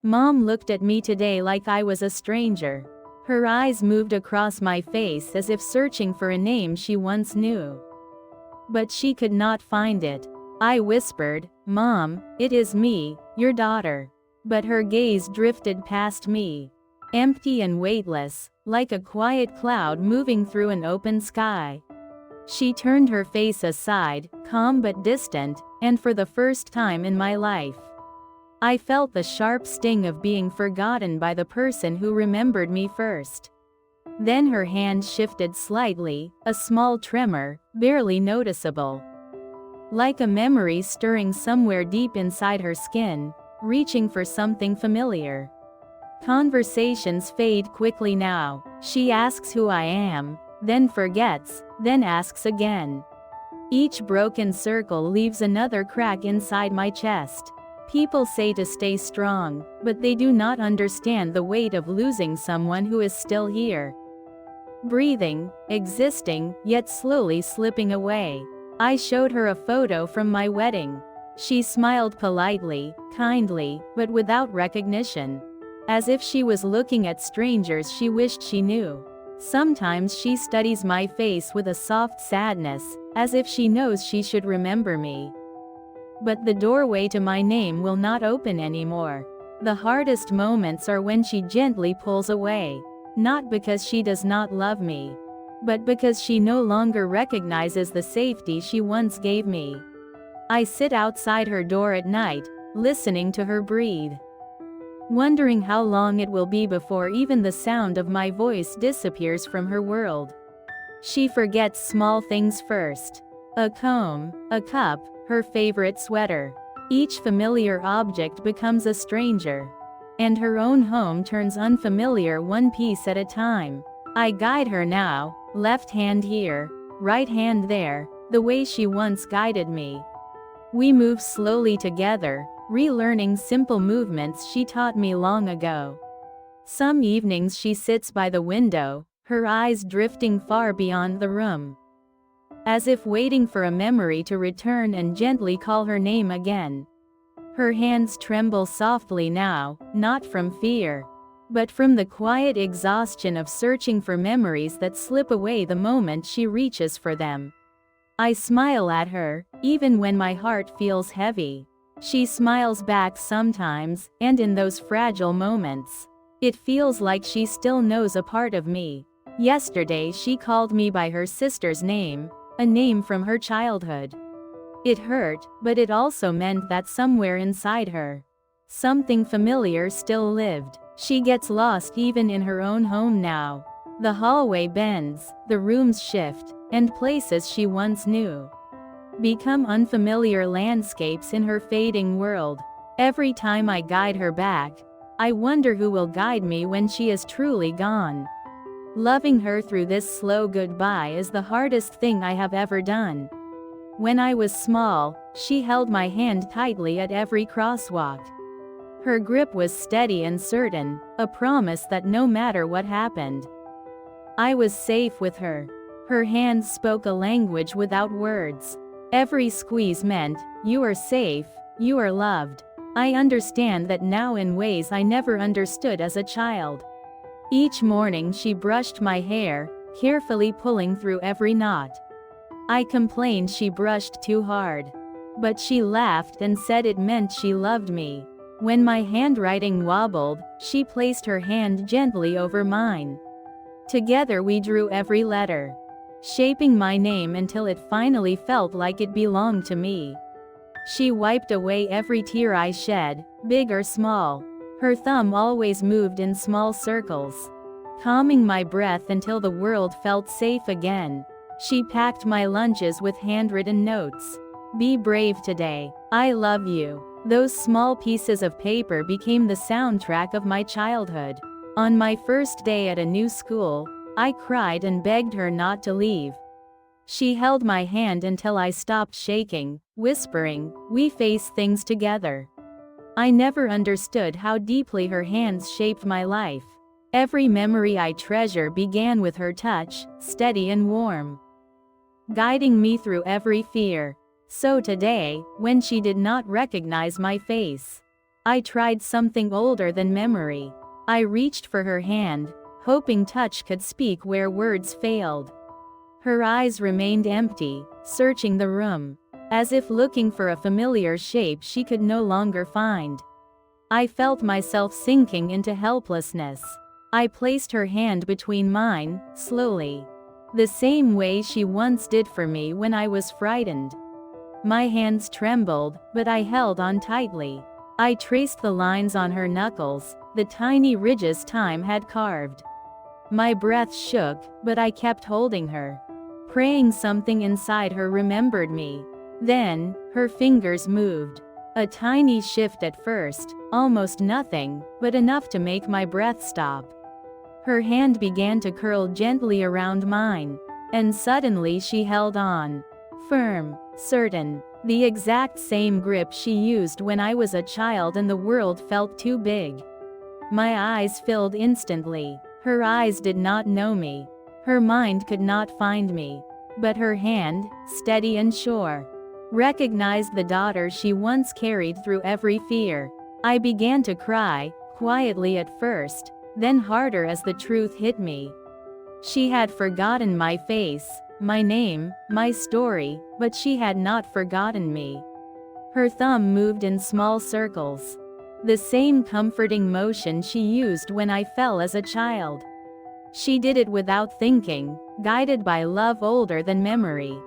Mom looked at me today like I was a stranger. Her eyes moved across my face as if searching for a name she once knew. But she could not find it. I whispered, "Mom, it is me, your daughter." But her gaze drifted past me, empty and weightless, like a quiet cloud moving through an open sky. She turned her face aside, calm but distant, and for the first time in my life, I felt the sharp sting of being forgotten by the person who remembered me first. Then her hand shifted slightly, a small tremor, barely noticeable. Like a memory stirring somewhere deep inside her skin, reaching for something familiar. Conversations fade quickly now. She asks who I am, then forgets, then asks again. Each broken circle leaves another crack inside my chest. People say to stay strong, but they do not understand the weight of losing someone who is still here. Breathing, existing, yet slowly slipping away. I showed her a photo from my wedding. She smiled politely, kindly, but without recognition. As if she was looking at strangers she wished she knew. Sometimes she studies my face with a soft sadness, as if she knows she should remember me. But the doorway to my name will not open anymore. The hardest moments are when she gently pulls away. Not because she does not love me, but because she no longer recognizes the safety she once gave me. I sit outside her door at night, listening to her breathe, wondering how long it will be before even the sound of my voice disappears from her world. She forgets small things first. A comb, a cup, her favorite sweater. Each familiar object becomes a stranger. And her own home turns unfamiliar one piece at a time. I guide her now, left hand here, right hand there, the way she once guided me. We move slowly together, relearning simple movements she taught me long ago. Some evenings she sits by the window, her eyes drifting far beyond the room, as if waiting for a memory to return and gently call her name again. Her hands tremble softly now, not from fear, but from the quiet exhaustion of searching for memories that slip away the moment she reaches for them. I smile at her, even when my heart feels heavy. She smiles back sometimes, and in those fragile moments, it feels like she still knows a part of me. Yesterday she called me by her sister's name, a name from her childhood. It hurt, but it also meant that somewhere inside her, something familiar still lived. She gets lost even in her own home now. The hallway bends, the rooms shift, and places she once knew become unfamiliar landscapes in her fading world. Every time I guide her back, I wonder who will guide me when she is truly gone. Loving her through this slow goodbye is the hardest thing I have ever done. When I was small, she held my hand tightly at every crosswalk. Her grip was steady and certain, a promise that no matter what happened, I was safe with her. Her hands spoke a language without words. Every squeeze meant, "You are safe, you are loved." I understand that now in ways I never understood as a child. Each morning she brushed my hair, carefully pulling through every knot. I complained she brushed too hard, but she laughed and said it meant she loved me. When my handwriting wobbled, she placed her hand gently over mine. Together we drew every letter, shaping my name until it finally felt like it belonged to me. She wiped away every tear I shed, big or small. Her thumb always moved in small circles, calming my breath until the world felt safe again. She packed my lunches with handwritten notes. "Be brave today. I love you." Those small pieces of paper became the soundtrack of my childhood. On my first day at a new school, I cried and begged her not to leave. She held my hand until I stopped shaking, whispering, "We face things together." I never understood how deeply her hands shaped my life. Every memory I treasure began with her touch, steady and warm, guiding me through every fear. So today, when she did not recognize my face, I tried something older than memory. I reached for her hand, hoping touch could speak where words failed. Her eyes remained empty, searching the room, as if looking for a familiar shape she could no longer find. I felt myself sinking into helplessness. I placed her hand between mine, slowly. The same way she once did for me when I was frightened. My hands trembled, but I held on tightly. I traced the lines on her knuckles, the tiny ridges time had carved. My breath shook, but I kept holding her. Praying something inside her remembered me. Then, her fingers moved. A tiny shift at first, almost nothing, but enough to make my breath stop. Her hand began to curl gently around mine, and suddenly she held on. Firm, certain, the exact same grip she used when I was a child and the world felt too big. My eyes filled instantly. Her eyes did not know me. Her mind could not find me. But her hand, steady and sure, recognized the daughter she once carried through every fear. I began to cry, quietly at first, then harder as the truth hit me. She had forgotten my face, my name, my story, but she had not forgotten me. Her thumb moved in small circles. The same comforting motion she used when I fell as a child. She did it without thinking, guided by love older than memory.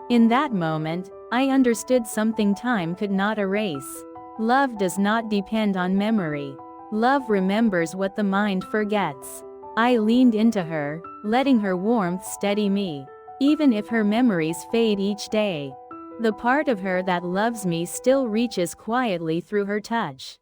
In that moment, I understood something time could not erase. Love does not depend on memory. Love remembers what the mind forgets. I leaned into her, letting her warmth steady me. Even if her memories fade each day, the part of her that loves me still reaches quietly through her touch.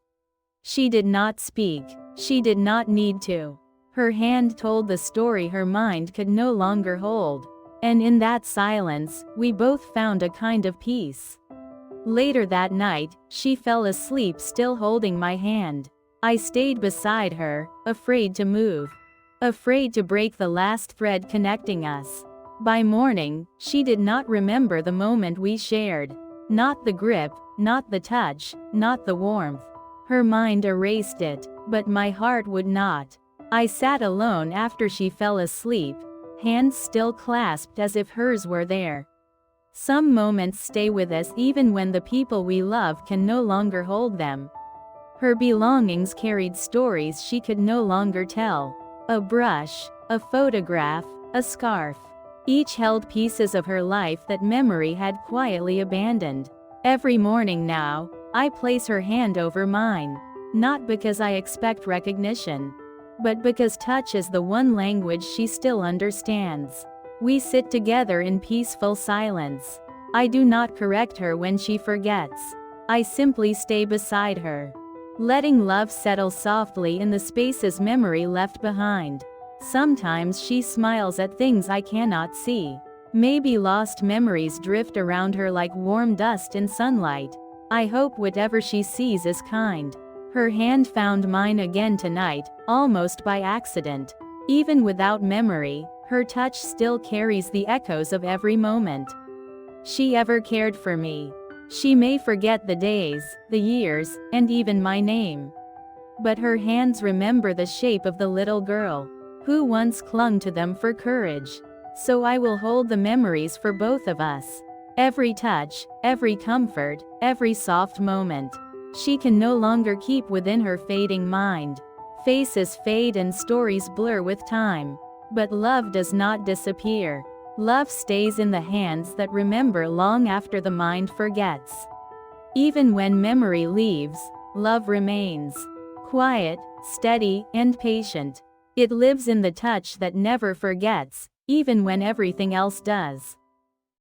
She did not speak. She did not need to. Her hand told the story her mind could no longer hold. And in that silence, we both found a kind of peace. Later that night, she fell asleep still holding my hand. I stayed beside her, afraid to move. Afraid to break the last thread connecting us. By morning, she did not remember the moment we shared. Not the grip, not the touch, not the warmth. Her mind erased it, but my heart would not. I sat alone after she fell asleep, hands still clasped as if hers were there. Some moments stay with us even when the people we love can no longer hold them. Her belongings carried stories she could no longer tell. A brush, a photograph, a scarf. Each held pieces of her life that memory had quietly abandoned. Every morning now, I place her hand over mine. Not because I expect recognition, but because touch is the one language she still understands. We sit together in peaceful silence. I do not correct her when she forgets. I simply stay beside her, letting love settle softly in the spaces memory left behind. Sometimes she smiles at things I cannot see. Maybe lost memories drift around her like warm dust in sunlight. I hope whatever she sees is kind. Her hand found mine again tonight, almost by accident. Even without memory, her touch still carries the echoes of every moment she ever cared for me. She may forget the days, the years, and even my name. But her hands remember the shape of the little girl who once clung to them for courage. So I will hold the memories for both of us. Every touch, every comfort, every soft moment. She can no longer keep within her fading mind. Faces fade and stories blur with time. But love does not disappear. Love stays in the hands that remember long after the mind forgets. Even when memory leaves, love remains. Quiet, steady, and patient. It lives in the touch that never forgets, even when everything else does.